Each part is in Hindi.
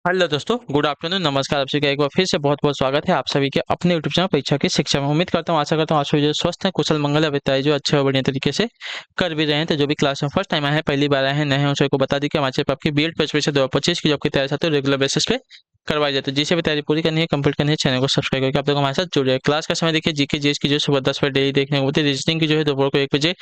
हेलो दोस्तों, गुड आफ्टरनून, नमस्कार। आप सभी का एक बार फिर से बहुत बहुत स्वागत है आप सभी के अपने यूट्यूब चैनल परीक्षा की शिक्षा में। उम्मीद करता हूँ, आशा करता हूँ आप सभी जो स्वस्थ हैं, कुशल मंगल अविताई जो अच्छे और बढ़िया तरीके से कर भी रहे हैं। तो जो भी क्लास में फर्स्ट टाइम आए हैं, पहली बार आए हैं, नए हैं, उन सभी को बता दी कि हमारे चैनल पर आपकी बीएड परीक्षा 2025 की जॉब की तैयारी साथ रेगुलर बेसिस पे करवाई जाती है। जिसे भी तैयारी पूरी करनी है, कंप्लीट करनी है, चैनल को सब्सक्राइब करके आप लोग हमारे साथ जुड़े। क्लास का समय देखिए, जीके जीएस की जो है सुबह 10 बजे डेली देखने को मिलती है। रीजनिंग की जो है दोपहर को 1 बजे,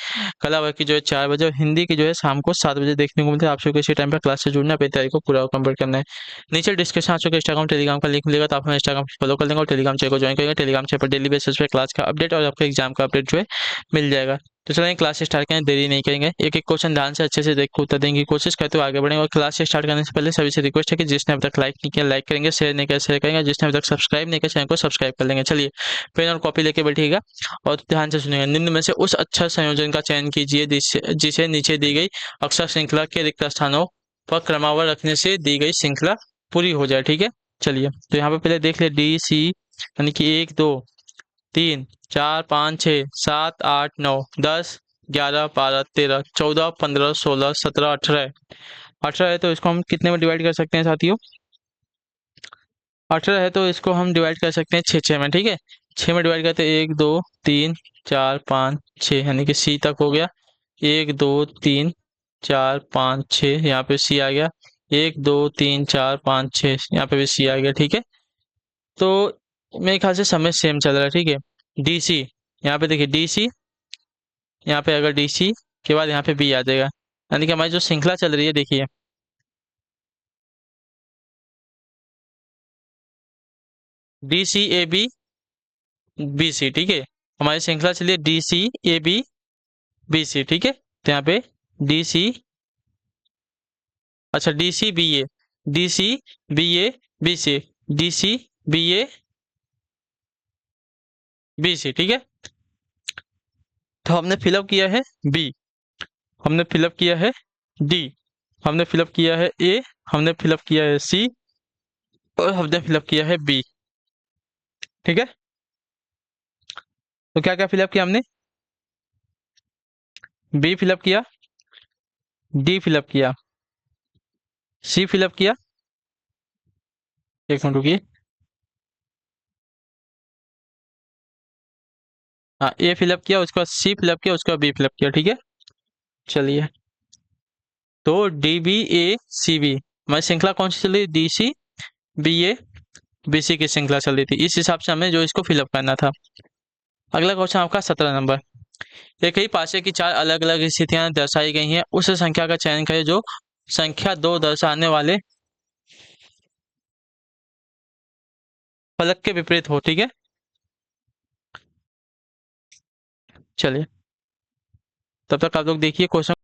कला वर्ग की जो है 4 बजे और हिंदी की जो है शाम को 7 बजे देखने को मिलती है। आप सभी को इसी टाइम पर क्लास से जुड़ना, अपनी तैयारी को पूरा कंप्लीट करना है। नीचे डिस्क्रिप्शन आ चुका है इंस्टाग्राम टेलीग्राम का लिंक मिलेगा, तो आप हमें इंस्टाग्राम फॉलो कर लेंगे और टेलीग्राम चैनल को ज्वाइन करेंगे। टेलीग्राम चैनल पर डेली बेसिस पे क्लास का अपडेट और आपके एग्जाम का अपडेट जो है मिल जाएगा। तो चलेंगे क्लास स्टार्ट करें, देरी नहीं करेंगे। एक एक क्वेश्चन ध्यान से अच्छे से देख के उत्तर देने की कोशिश करते हुए आगे बढ़ेंगे। और क्लास स्टार्ट करने से पहले सभी से रिक्वेस्ट है कि जिसने अभी तक लाइक नहीं किया लाइक करेंगे, शेयर नहीं किया शेयर करेंगे, जिसने अभी तक सब्सक्राइब नहीं किया चैनल को सब्सक्राइब कर लेंगे। चलिए, पेन और कॉपी लेके बैठिएगा और ध्यान से सुनिएगा। निम्न में से उस अक्षर संयोजन का चयन कीजिए जिसे नीचे दी गई अक्षर श्रृंखला के रिक्त स्थानों पर क्रमवार रखने से दी गई श्रृंखला पूरी हो जाए। ठीक है, चलिए तो यहाँ पे पहले देख ले डी सी, यानी कि 1 2 3 4 5 6 7 8 9 10 11 12 13 14 15 16 17 18 18 है, तो इसको हम कितने में डिवाइड कर सकते हैं साथियों? 18 है तो इसको हम डिवाइड कर सकते हैं 6 6 में। ठीक है, 6 में डिवाइड करते हैं 1 2 3 4 5 6, यानी कि सी तक हो गया। 1 2 3 4 5 6, यहाँ पे सी आ गया। 1 2 3 4 5 6, यहाँ पे भी सी आ गया। ठीक है, तो मेरे ख्याल से समय सेम चल रहा है। ठीक है, डी सी, यहाँ पे देखिए डी सी, यहाँ पे अगर डी सी के बाद यहाँ पे बी आ जाएगा, यानी कि हमारी जो श्रृंखला चल रही है देखिए, D C A B B C. ठीक है, हमारी श्रृंखला चलिए D C A B B C. ठीक है, तो यहाँ पे डी सी, अच्छा D C B A, D C B A B C, D C B A B C. ठीक है, तो हमने फिलअप किया है बी, हमने फिलअप किया है डी, हमने फिलअप किया है ए, हमने फिलअप किया है सी और हमने फिलअप किया है बी। ठीक है, तो क्या क्या फिलअप किया हमने? बी फिलअप किया, डी फिलअप किया, सी फिलअप किया, एक मिनट रुकिए, हाँ ए फिलअप किया, उसके बाद सी फिलअप किया, उसके बाद बी फिलअप किया। ठीक है, चलिए, तो D B A C B हमारी श्रृंखला कौन सी चल रही? D C B A B C की श्रृंखला चल रही थी। इस हिसाब से हमें जो इसको फिलअप करना था। अगला क्वेश्चन आपका 17 नंबर। एक ही पासे की 4 अलग अलग स्थितियां दर्शाई गई हैं, उस संख्या का चयन करें जो संख्या 2 दर्शाने वाले फलक के विपरीत हो। ठीक है, चलिए तब तक आप लोग देखिए क्वेश्चन।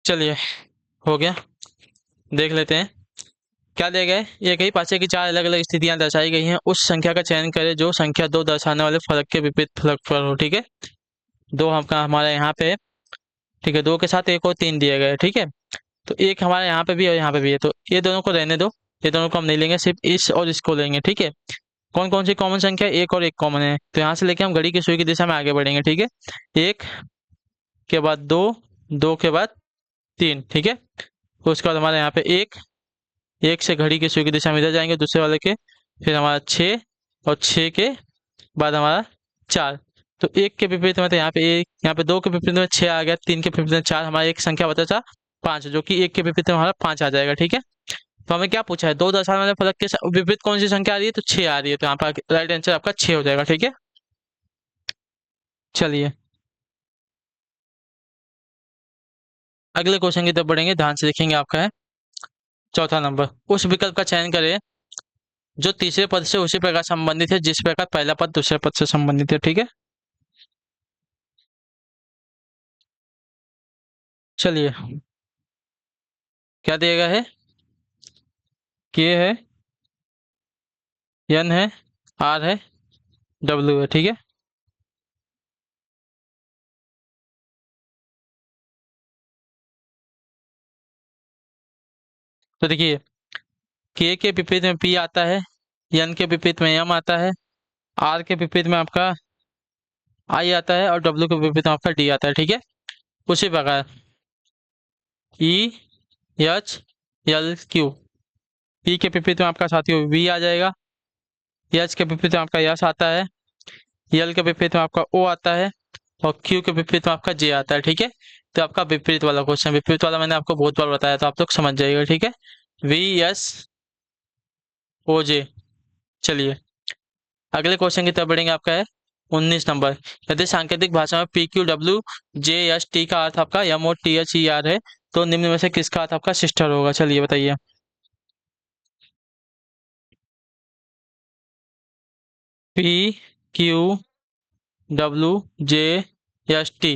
चलिए, हो गया, देख लेते हैं। क्या दिया गया है, एक ही पाचे की चार अलग अलग स्थितियां दर्शाई गई हैं, उस संख्या का चयन करें जो संख्या दो दर्शाने वाले फलक के विपरीत फलक पर हो। ठीक है, दो हमका हमारा यहाँ पे है। ठीक है, दो के साथ एक और तीन दिया गया है। ठीक है, तो एक हमारे यहाँ पे भी और यहाँ पे भी है, तो ये दोनों को रहने दो, ये दोनों को हम नहीं लेंगे, सिर्फ इस और इसको लेंगे। ठीक है, कौन कौन सी कॉमन संख्या है, एक और एक कॉमन है, तो यहाँ से लेके हम घड़ी की सुई की दिशा में आगे बढ़ेंगे। ठीक है, एक के बाद दो, दो के बाद तीन। ठीक है, तो उसके बाद हमारे यहाँ पे एक, एक से घड़ी की सुई की दिशा में इधर जाएंगे दूसरे वाले के, फिर हमारा छः, और छः के बाद हमारा चार। तो एक के विपरीत में तो यहाँ पे एक, यहाँ पे दो के विपरीत में छः आ गया, तीन के विपरीत में चार, हमारा एक संख्या बचा पाँच, जो कि एक के विपरीत में हमारा पाँच आ जाएगा। ठीक है, तो हमें क्या पूछा है, दो दशा वाले फलक के विपरीत कौन सी संख्या आ रही है, तो छः आ रही है, तो यहाँ पर राइट आंसर आपका छः हो जाएगा। ठीक है, चलिए अगले क्वेश्चन की तरफ बढ़ेंगे, ध्यान से देखेंगे। आपका है चौथा नंबर, उस विकल्प का चयन करें जो तीसरे पद से उसी प्रकार संबंधित है जिस प्रकार पहला पद दूसरे पद से संबंधित है। ठीक है, चलिए क्या दिया गया है, के है, एन है, आर है, डब्ल्यू है। ठीक है, तो देखिए के विपरीत में पी आता है, एन के विपरीत में एम आता है, आर के विपरीत में आपका आई आता है, और डब्ल्यू के विपरीत में आपका डी आता है। ठीक है, उसी प्रकार ई, एच, एल, क्यू, पी के विपरीत में आपका साथियों वी आ जाएगा, एच के विपरीत में आपका यस आता है, एल के विपरीत में आपका ओ आता है, और क्यू के विपरीत में आपका जे आता है। ठीक है, तो आपका विपरीत वाला क्वेश्चन, विपरीत वाला मैंने आपको बहुत बार बताया, तो आप लोग समझ जाइएगा। ठीक है, वी एस ओ जे। चलिए अगले क्वेश्चन की तरफ बढ़ेंगे। आपका है 19 नंबर, यदि सांकेतिक भाषा में P Q W J S T का अर्थ आपका M O T H E R है, तो निम्न में से किसका अर्थ आपका सिस्टर होगा। चलिए बताइए। P Q W J S T,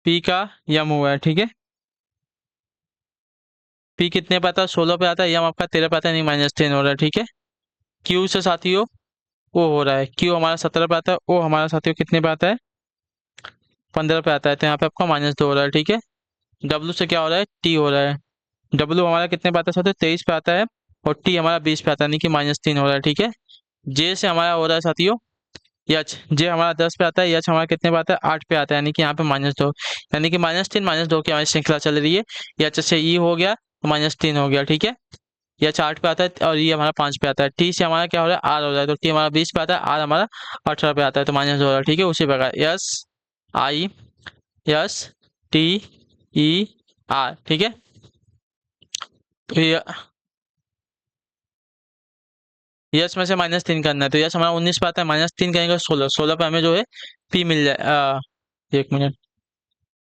P का यम हुआ है। ठीक है, पी कितने पे आता है, 16 पे आता है, यम आपका 13 पे आता है, नहीं -10 हो रहा है। ठीक है, क्यू से साथियों ओ हो रहा है, क्यू हमारा 17 पे आता है, ओ हमारा साथियों कितने पे आता है, 15 पे आता है, तो यहाँ पे आपका -2 हो रहा है। ठीक है, डब्ल्यू से क्या हो रहा है, टी हो रहा है, डब्ल्यू हमारा कितने पे आता है साथियों, 23 पे आता है, और टी हमारा 20 पे आता है, यानी कि -3 हो रहा है। ठीक है, जे से हमारा हो रहा है साथियों यच, जे हमारा 10 पे आता है, यच हमारा कितने पे आता है, 8 पे आता है, यानी कि यहाँ पे -2, यानी कि -3 -2 की हमारी श्रृंखला चल रही है। यच से ई हो गया तो -3 हो गया। ठीक है, यच 8 पे आता है, और ये हमारा 5 पे आता है, टी से हमारा क्या हो रहा है, आर हो रहा है, तो टी हमारा 20 पे आता है, आर हमारा 18 पे आता है, तो -2 हो रहा है। ठीक है, उसी प्रकार yes I, yes T E R. ठीक है, तो ये यस में से -3 करना है, तो यस हमारा 19 पे आता है, -3 करेंगे 16, 16 पे हमें जो है पी मिल जाए, एक मिनट,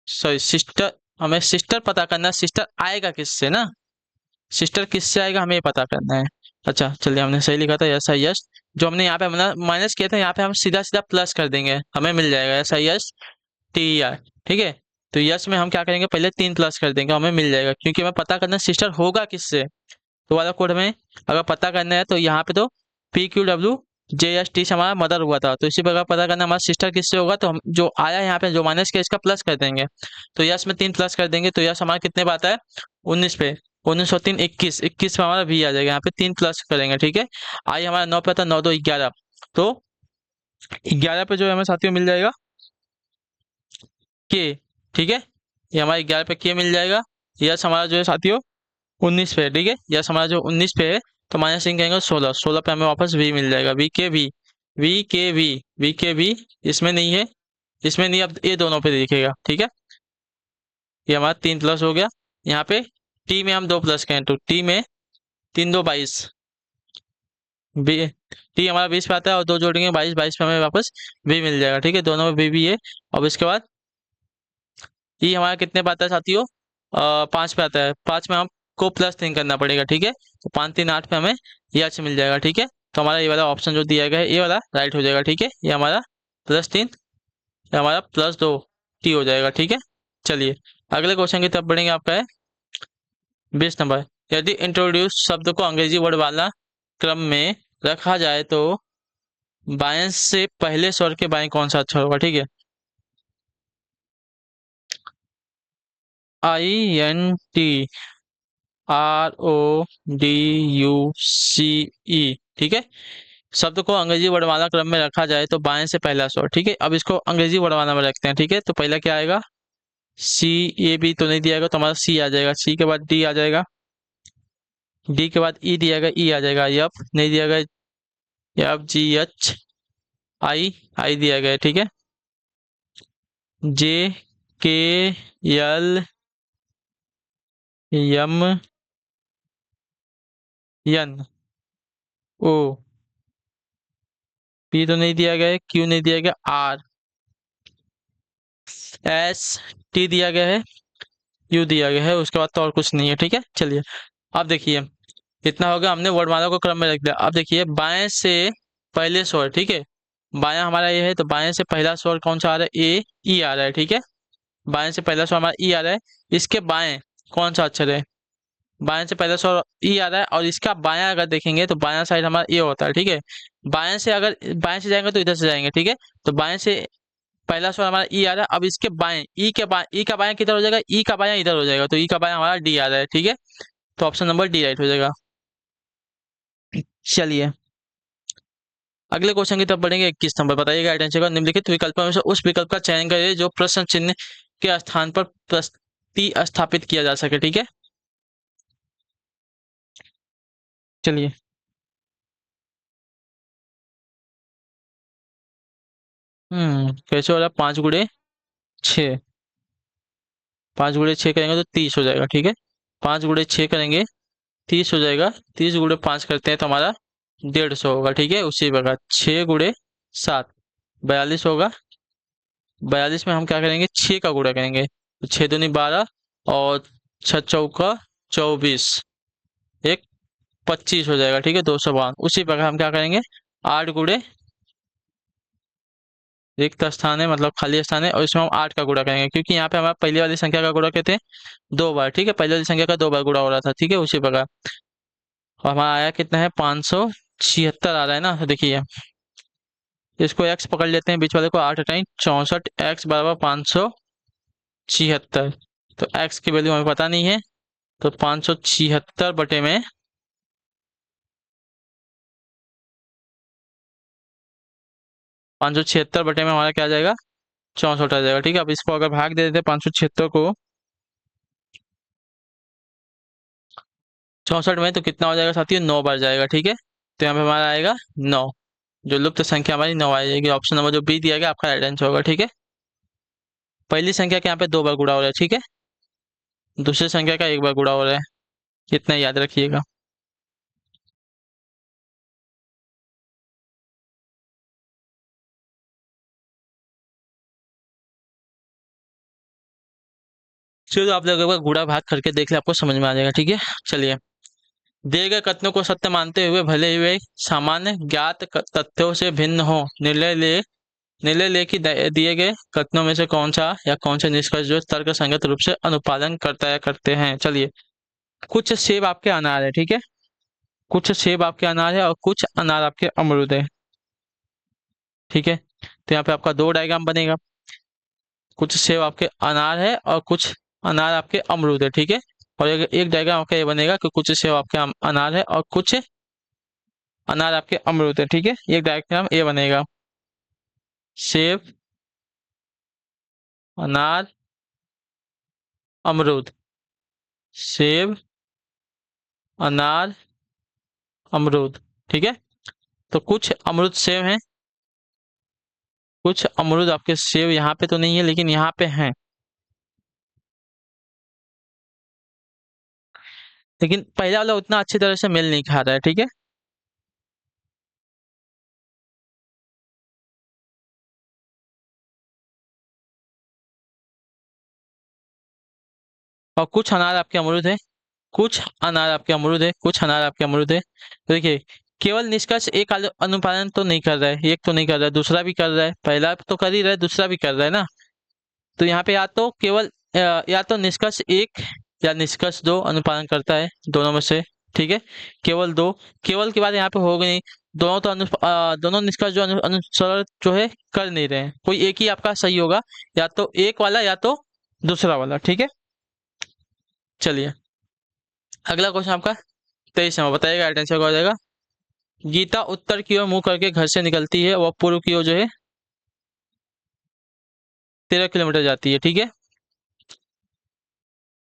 सॉरी सिस्टर, हमें सिस्टर पता करना है, सिस्टर आएगा किससे ना, सिस्टर किससे आएगा हमें ये पता करना है। अच्छा चलिए, हमने सही लिखा था यस आई यस, जो हमने यहाँ पे माइनस किया था, यहाँ पे हम सीधा सीधा प्लस कर देंगे, हमें मिल जाएगा yes I yes T R. ठीक है, तो यस में हम क्या करेंगे, पहले 3 प्लस कर देंगे, हमें मिल जाएगा, क्योंकि हमें पता करना है सिस्टर होगा किससे, तो वाला कोड हमें अगर पता करना है, तो यहाँ पे तो P Q W J S T से हमारा मदर हुआ था, तो इसी प्रकार पता करना हमारा सिस्टर किससे होगा, तो हम जो आया यहाँ पे जो माइनस किया इसका प्लस कर देंगे, तो यस में 3 प्लस कर देंगे, तो यस हमारा कितने पे आता है, 19 पे, 19 और 3 21, 21 पे हमारा भी आ जाएगा, यहाँ पे 3 प्लस करेंगे। ठीक है, आई हमारा 9 पे आता है, 9 2 11, तो 11 पे जो है हमें साथियों मिल जाएगा के। ठीक है, ये हमारा 11 पे के मिल जाएगा, यस हमारा जो है साथियों 19 पे है। ठीक है, यस हमारा जो 19 पे है, तो -3 कहेंगे 16, 16 पे हमें वापस वी मिल जाएगा, वी के वी, वी के वी, वी के वी, इसमें नहीं है, इसमें नहीं, अब ये दोनों पे दिखेगा। ठीक है, ये हमारा 3 प्लस हो गया, यहाँ पे टी में हम 2 प्लस करें, तो टी में 3 2 22, टी हमारा 20 पे आता है, और 2 जोड़ेंगे 22, 22 पे हमें वापस वी मिल जाएगा। ठीक है, दोनों में वी भी है। अब इसके बाद ई हमारा कितने पे आता है साथियों, 5 पे आता है, 5 में हमको +3 करना पड़ेगा। ठीक है, तो 5 3 8 पे हमें ये अच्छा मिल जाएगा। ठीक है, तो हमारा ये वाला ऑप्शन जो दिया गया है ये वाला राइट हो जाएगा। ठीक है, ये हमारा +3, ये हमारा +2 टी हो जाएगा। ठीक है, चलिए अगले क्वेश्चन की तरफ बढ़ेंगे। आपका है 20 नंबर, यदि इंट्रोड्यूस शब्द को अंग्रेजी वर्ड वाला क्रम में रखा जाए तो बाएं से पहले स्वर के बाएं कौन सा अक्षर होगा? ठीक है, INT, RODUCE। ठीक है, शब्द को अंग्रेजी वर्णमाला क्रम में रखा जाए तो बाएं से पहला स्वर। ठीक है, अब इसको अंग्रेजी वर्णमाला में रखते हैं। ठीक है, तो पहला क्या आएगा? सी। ए बी तो नहीं दिया गया, तो हमारा सी आ जाएगा। सी के बाद डी आ जाएगा, डी के बाद ई दिया गया, ई आ जाएगा। एफ नहीं दिया गया, FGH, आई, आई दिया गया। ठीक है, जे, के, एल, एम, एन, ओ, पी तो नहीं दिया गया है, क्यू नहीं दिया गया, आर, एस, टी दिया गया है, यू दिया गया है। उसके बाद तो और कुछ नहीं है। ठीक है, चलिए अब देखिए, इतना हो गया, हमने वर्णमाला को क्रम में रख दिया। अब देखिए बाएं से पहले स्वर। ठीक है, बायां हमारा ये है, तो बाएं से पहला स्वर कौन सा आ रहा है? ए, ई आ रहा है। ठीक है, बाएं से पहला स्वर हमारा ई आ रहा है। इसके बाएं कौन सा अक्षर है? बाएं से पहला स्वर ई आ रहा है, और इसका बायां अगर देखेंगे तो बायां साइड हमारा ए होता है। ठीक है, बाएं से अगर बाएं से जाएंगे तो इधर से जाएंगे। ठीक है, तो बाएं से पहला स्वर हमारा ई आ रहा है। अब इसके बाएं, ई के बाएं, ई का बायां किधर हो जाएगा? ई का बायां इधर हो जाएगा, तो ई का बायां हमारा डी आ रहा है। ठीक है, तो ऑप्शन नंबर डी राइट हो जाएगा। चलिए अगले क्वेश्चन की तरफ बढ़ेंगे। 21 नंबर, बताइए गाइडेंस का निम्नलिखित विकल्पों में से उस विकल्प का चयन करिए जो प्रश्न चिन्ह के स्थान पर प्रति स्थापित किया जा सके। ठीक है, चलिए कैसे हो रहा है? 5 गुणे 6, 5 गुणे 6 करेंगे तो 30 हो जाएगा। ठीक है, 5 गुणे 6 करेंगे 30 हो जाएगा। 30 गुणे 5 करते हैं तो हमारा 150 होगा। ठीक है, उसी प्रकार 6 गुणे 7 42 होगा। 42 में हम क्या करेंगे? 6 का गुणा करेंगे, तो 6 दूनी 12 और 6 चौका 24, एक 25 हो जाएगा। ठीक है, 252। उसी प्रकार हम क्या करेंगे? 8 गुणे, रिक्त स्थान है मतलब खाली स्थान है, और इसमें हम 8 का गुणा करेंगे, क्योंकि यहाँ पे हमारा पहले वाली संख्या का गुणा कहते हैं 2 बार। ठीक है, पहले वाली संख्या का 2 बार गुणा हो रहा था। ठीक है, उसी प्रकार और हमारा आया कितना है? 576 आ रहा है ना। तो देखिए इसको x पकड़ लेते हैं, बीच वाले को 8×64, x बराबर 576। तो x की वैल्यू हमें पता नहीं है, तो 576 बटे में 576 बटे में हमारा क्या आ जाएगा? 64 आ जाएगा। ठीक है, अब इसको अगर भाग दे देते 576 को 64 में, तो कितना हो जाएगा साथियों? 9 बार जाएगा। ठीक है, तो यहाँ पे हमारा आएगा 9, जो लुप्त संख्या हमारी 9 आ जाएगी। ऑप्शन नंबर जो बी दिया गया आपका राइट आंसर होगा। ठीक है, पहली संख्या के यहाँ पे 2 बार गुणा हो रहा है। ठीक है, दूसरी संख्या का 1 बार गुणा हो रहा है, इतना याद रखिएगा। चलो आप लोग एक बार गुणा भाग करके देख ले, आपको समझ में आ जाएगा। ठीक है, चलिए दिए गए कथनों को सत्य मानते हुए भले ही वे सामान्य ज्ञात तथ्यों से भिन्न हो, निर्णय ले कि दिए गए कथनों में से कौन सा या कौन से निष्कर्ष जो तर्क संगत रूप से अनुपालन करता या करते हैं। चलिए, कुछ सेब आपके अनार है। ठीक है, कुछ सेब आपके अनार है और कुछ अनार आपके अमरूद है। ठीक है, तो यहाँ पे आपका 2 डायग्राम बनेगा। कुछ सेब आपके अनार है और कुछ अनार आपके अमरूद है। ठीक है, और एक डायग्राम आपका ये बनेगा कि कुछ सेब आपके अनार है और कुछ अनार आपके अमरूद है। ठीक है, एक डायग्राम ये बनेगा, सेब, अनार, अमरूद, सेब, अनार, अमरूद। ठीक है, तो कुछ अमरूद सेब हैं, कुछ अमरूद आपके सेब यहाँ पे तो नहीं है लेकिन यहाँ पे हैं, लेकिन पहला वाला उतना अच्छी तरह से मेल नहीं खा रहा है। ठीक है, और कुछ अनार आपके अमरूद है, कुछ अनार आपके अमरूद है, कुछ अनार आपके अमरूद है। तो देखिए केवल निष्कर्ष एक अनुपालन तो नहीं कर रहा है, एक तो नहीं कर रहा है, दूसरा भी कर रहा है। पहला तो कर ही रहा है, दूसरा भी कर रहा है ना। तो यहाँ पे या तो केवल या तो निष्कर्ष एक या निष्कर्ष दो अनुपालन करता है, दोनों में से। ठीक है, केवल दो, केवल की बात यहाँ पे होगी नहीं। दोनों तो दोनों निष्कर्ष जो अनुसरण जो है कर नहीं रहे हैं, कोई एक ही आपका सही होगा, या तो एक वाला या तो दूसरा वाला। ठीक है, चलिए अगला क्वेश्चन आपका 23 नंबर, बताइएगा राइट आंसर क्या हो जाएगा। गीता उत्तर की ओर मुंह करके घर से निकलती है, वह पूर्व की ओर जो है 13 किलोमीटर जाती है। ठीक है,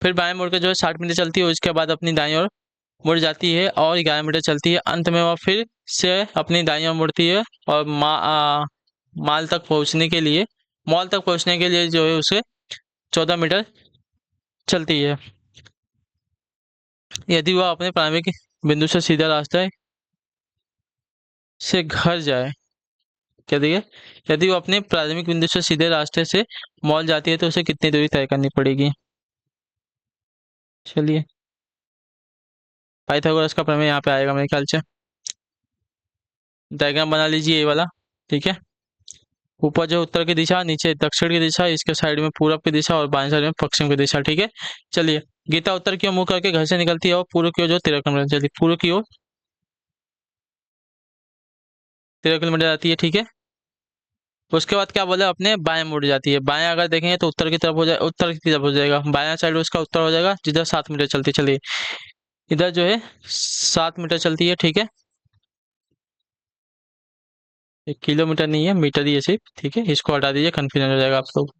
फिर बाएं मुड़ के जो है 60 मीटर चलती है, उसके बाद अपनी दाईं ओर मुड़ जाती है और 11 मीटर चलती है। अंत में वह फिर से अपनी दाईं ओर मुड़ती है और माल तक पहुंचने के लिए मॉल तक पहुंचने के लिए जो है उसे 14 मीटर चलती है। यदि वह अपने प्रारंभिक बिंदु से सीधा रास्ता से घर जाए, क्या देखिए, यदि वो अपने प्राथमिक बिंदु से सीधे रास्ते से मॉल जाती है तो उसे कितनी दूरी तय करनी पड़ेगी। चलिए पाइथागोरस का प्रमेय यहाँ पे आएगा मेरे ख्याल से। डायग्राम बना लीजिए ये वाला। ठीक है, ऊपर जो उत्तर की दिशा, नीचे दक्षिण की दिशा, इसके साइड में पूरब की दिशा और बाएं साइड में पश्चिम की दिशा। ठीक है, चलिए गीता उत्तर की ओर मुंह करके घर से निकलती है और पूर्व की ओर जो 13 किलोमीटर, चलिए पूर्व की ओर 13 किलोमीटर जाती है। ठीक है, उसके बाद क्या बोला, अपने बाएं मुड़ जाती है। बाएं अगर देखेंगे तो उत्तर की तरफ हो जाए, उत्तर की तरफ हो जाएगा, बायां साइड उसका उत्तर हो जाएगा, जिधर 7 मीटर चलती है। चलिए इधर जो है 7 मीटर चलती है। ठीक है, 1 किलोमीटर नहीं है, मीटर ही है सिर्फ। ठीक है, इसको हटा दीजिए, कंफ्यूजन हो जाएगा आप लोग।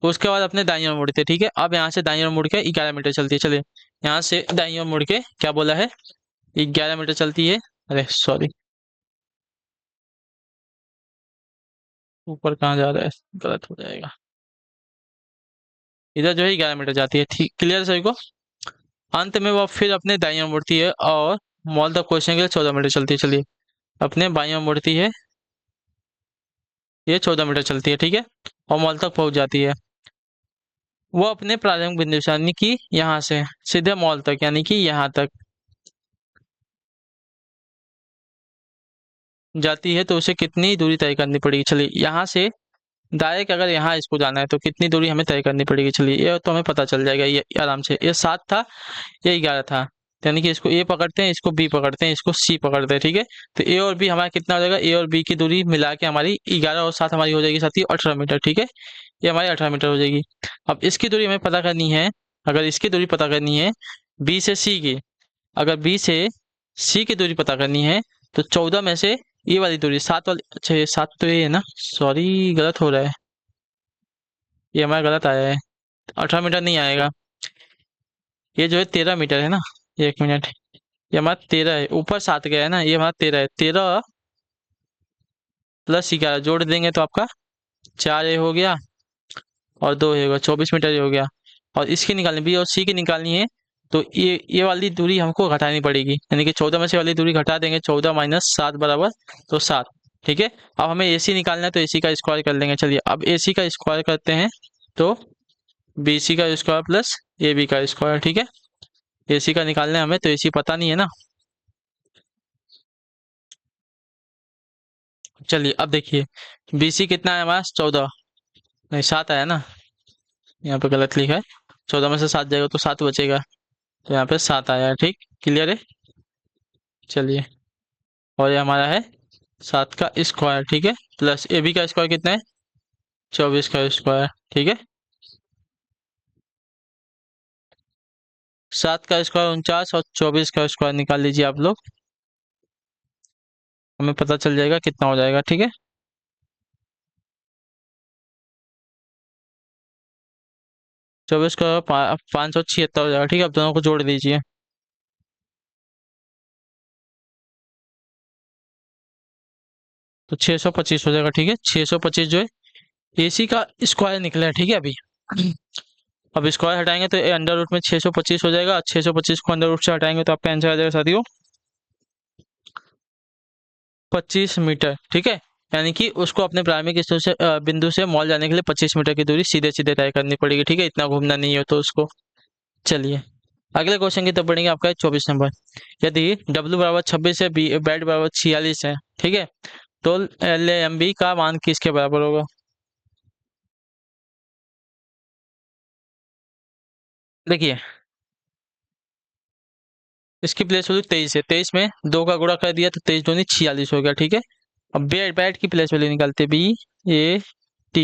उसके बाद अपने दाईं ओर मुड़ते हैं। ठीक है, अब यहाँ से दाईं ओर मुड़ के 11 मीटर चलती है। चलिए यहाँ से दाईं ओर मुड़ के क्या बोला है, 11 मीटर चलती है। अरे सॉरी, ऊपर कहाँ जा रहा है, गलत हो जाएगा। इधर जो है 11 मीटर जाती है। ठीक, क्लियर सभी को। अंत में वह फिर अपने दाईं ओर मुड़ती है और मॉल तक पहुंचने के लिए 14 मीटर चलती है। चलिए अपने बाईं ओर मुड़ती है, ये 14 मीटर चलती है। ठीक है, और मॉल तक पहुंच जाती है। वो अपने प्रारंभिक बिंदु से यानी कि यहाँ से सीधे मॉल तक यानी कि यहाँ तक जाती है तो उसे कितनी दूरी तय करनी पड़ेगी। चलिए यहाँ से डायरेक्ट अगर यहाँ इसको जाना है तो कितनी दूरी हमें तय करनी पड़ेगी। चलिए ये तो हमें पता चल जाएगा, ये आराम से। ये 7 था, ये 11 था, यानी कि इसको ए पकड़ते हैं, इसको बी पकड़ते हैं, इसको सी पकड़ते हैं। ठीक है, तो ए और बी हमारा कितना हो जाएगा, ए और बी की दूरी मिला के हमारी 11 और 7 हमारी हो जाएगी साथी 18 मीटर। ठीक है, ये हमारी 18 मीटर हो जाएगी। अब इसकी दूरी हमें पता करनी है, अगर इसकी दूरी पता करनी है बी से सी की, अगर बी से सी की दूरी पता करनी है तो 14 में से ये वाली दूरी 7 वाली, अच्छा ये 7 तो ये है ना, सॉरी गलत हो रहा है, ये हमारा गलत आया है। 18 मीटर नहीं आएगा, ये जो है 13 मीटर है ना। 1 मिनट, ये हमारा 13 है, ऊपर 7 गया है ना, ये हमारा 13 है। 13 प्लस 11 जोड़ देंगे तो आपका 4 ये हो गया और 2 ये होगा, 24 मीटर ये हो गया। और इसकी निकालनी, बी और सी की निकालनी है तो ये वाली दूरी हमको घटानी पड़ेगी, यानी कि 14 में से वाली दूरी घटा देंगे, 14 माइनस 7 बराबर तो 7। ठीक है, अब हमें एसी निकालना है तो एसी का स्क्वायर कर लेंगे। चलिए अब एसी का स्क्वायर करते हैं तो बीसी का स्क्वायर प्लस ए बी का स्क्वायर। ठीक है, एसी का निकालना है हमें तो एसी पता नहीं है ना। चलिए अब देखिए बीसी कितना है हमारा, 14 नहीं 7 आया ना, यहाँ पे गलत लिखा है। 14 में से 7 जाएगा तो 7 बचेगा, तो यहाँ पे 7 आया है। ठीक, क्लियर है। चलिए और ये हमारा है 7 का स्क्वायर। ठीक है, प्लस ए बी का स्क्वायर कितना है, 24 का स्क्वायर। ठीक है, 7 का स्क्वायर 49 और 24 का स्क्वायर निकाल लीजिए आप लोग, हमें पता चल जाएगा कितना हो जाएगा। ठीक है, 24 का 576 हो जाएगा। ठीक है, अब दोनों को जोड़ दीजिए तो 625 हो जाएगा। ठीक है, 625 जो है एसी का स्क्वायर निकला है। ठीक है, अभी अब स्क्वायर हटाएंगे तो ये अंडर रूट में 625 हो जाएगा, 625 को अंडर रूट से हटाएंगे तो आपका आंसर आ जाएगा साथियों 25 मीटर। ठीक है, यानी कि उसको अपने प्रारंभिक बिंदु से मॉल जाने के लिए 25 मीटर की दूरी सीधे सीधे तय करनी पड़ेगी। ठीक है, इतना घूमना नहीं है तो उसको। चलिए अगले क्वेश्चन की तरफ बढ़ेंगे, आपका है 24 नंबर। यदि W बराबर 26 है, बेड बराबर 46 है, ठीक है, तो LAMB का मान किसके बराबर होगा। देखिए, इसकी प्लेस वैल्यू 23 है, 23 में 2 का गुणा कर दिया तो 23 दूनी 46 हो गया, ठीक है। अब बैट की प्लेस वैल्यू निकालते, BAT,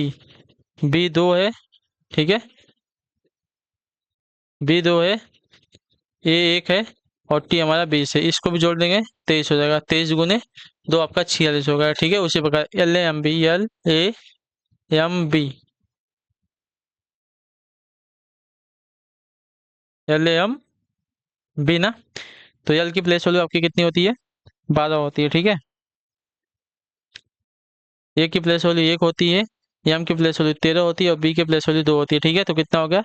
B 2 है, ठीक है, B 2 है, A 1 है और T हमारा 20 है। इसको भी जोड़ देंगे, 23 हो जाएगा, 23 गुने 2 आपका 46 हो गया, ठीक है। उसी प्रकार LAMB ना, तो यल की प्लेस वैल्यू आपकी कितनी होती है, 12 होती है, ठीक है। ए की प्लेस वैल्यू 1 होती है, एम की प्लेस वैल्यू 13 होती है और बी की प्लेस वैल्यू 2 होती है, ठीक है। तो कितना हो गया,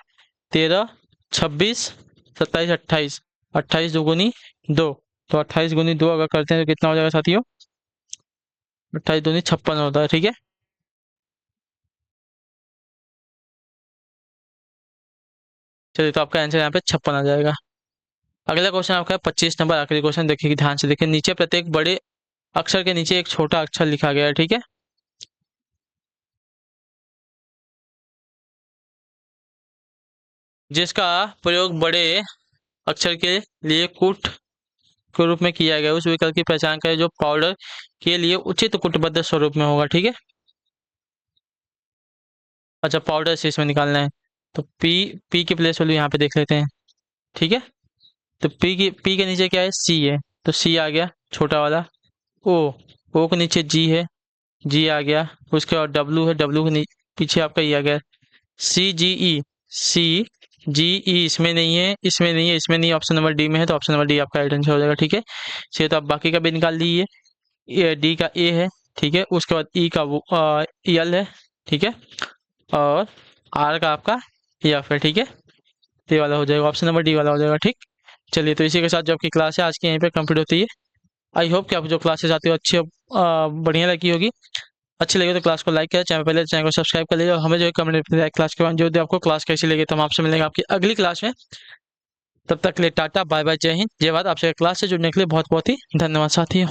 13, 26, 27, 28, 28 दुगुनी 2, तो 28 गुनी 2 अगर करते हैं तो कितना हो जाएगा साथियों, 28 दूनी 56 होता है, ठीक है। चलिए, तो आपका आंसर यहाँ पे 56 आ जाएगा। अगला क्वेश्चन आपका है 25 नंबर, आखिरी क्वेश्चन, देखिए ध्यान से देखिए, नीचे प्रत्येक बड़े अक्षर के नीचे एक छोटा अक्षर लिखा गया है, ठीक है। जिसका प्रयोग बड़े अक्षर के लिए कूट के रूप में किया गया, उस विकल्प की पहचान करें जो पाउडर के लिए उचित कूटबद्ध स्वरूप में होगा, ठीक है। अच्छा, पाउडर से इसमें निकालना है, तो पी की प्लेस वैल्यू यहाँ पे देख लेते हैं, ठीक है। तो पी के नीचे क्या है, सी है, तो सी आ गया छोटा वाला। ओ ओ के नीचे जी है, जी आ गया। उसके बाद डब्लू है, डब्लू के पीछे आपका ई आ गया, सी जी ई इसमें नहीं है, इसमें नहीं है, इसमें नहीं, ऑप्शन नंबर डी में है, तो ऑप्शन नंबर डी आपका राइट आंसर हो जाएगा, ठीक है। चलिए, तो आप बाकी का भी निकाल लीजिए। डी का ए है, ठीक है। उसके बाद ई का वो एल है, ठीक है। और आर का आपका एफ है, ठीक है। ये वाला हो जाएगा, ऑप्शन नंबर डी वाला हो जाएगा, ठीक। चलिए, तो इसी के साथ जो आपकी क्लास है आज की यहीं पे कंप्लीट होती है। आई होप कि आप जो क्लासेस आती हो अच्छी बढ़िया लगी होगी। अच्छी लगे तो क्लास को लाइक करें, चैनल को सब्सक्राइब कर लीजिए और हमें जो है कमेंट में क्लास के बाद जो भी आपको क्लास कैसी लगी, तो हम आपसे मिलेंगे आपकी अगली क्लास में। तब तक के लिए टाटा बाय बाय, जय हिंद, जय भारत। आपसे क्लास से जुड़ने के लिए बहुत बहुत ही धन्यवाद साथियों।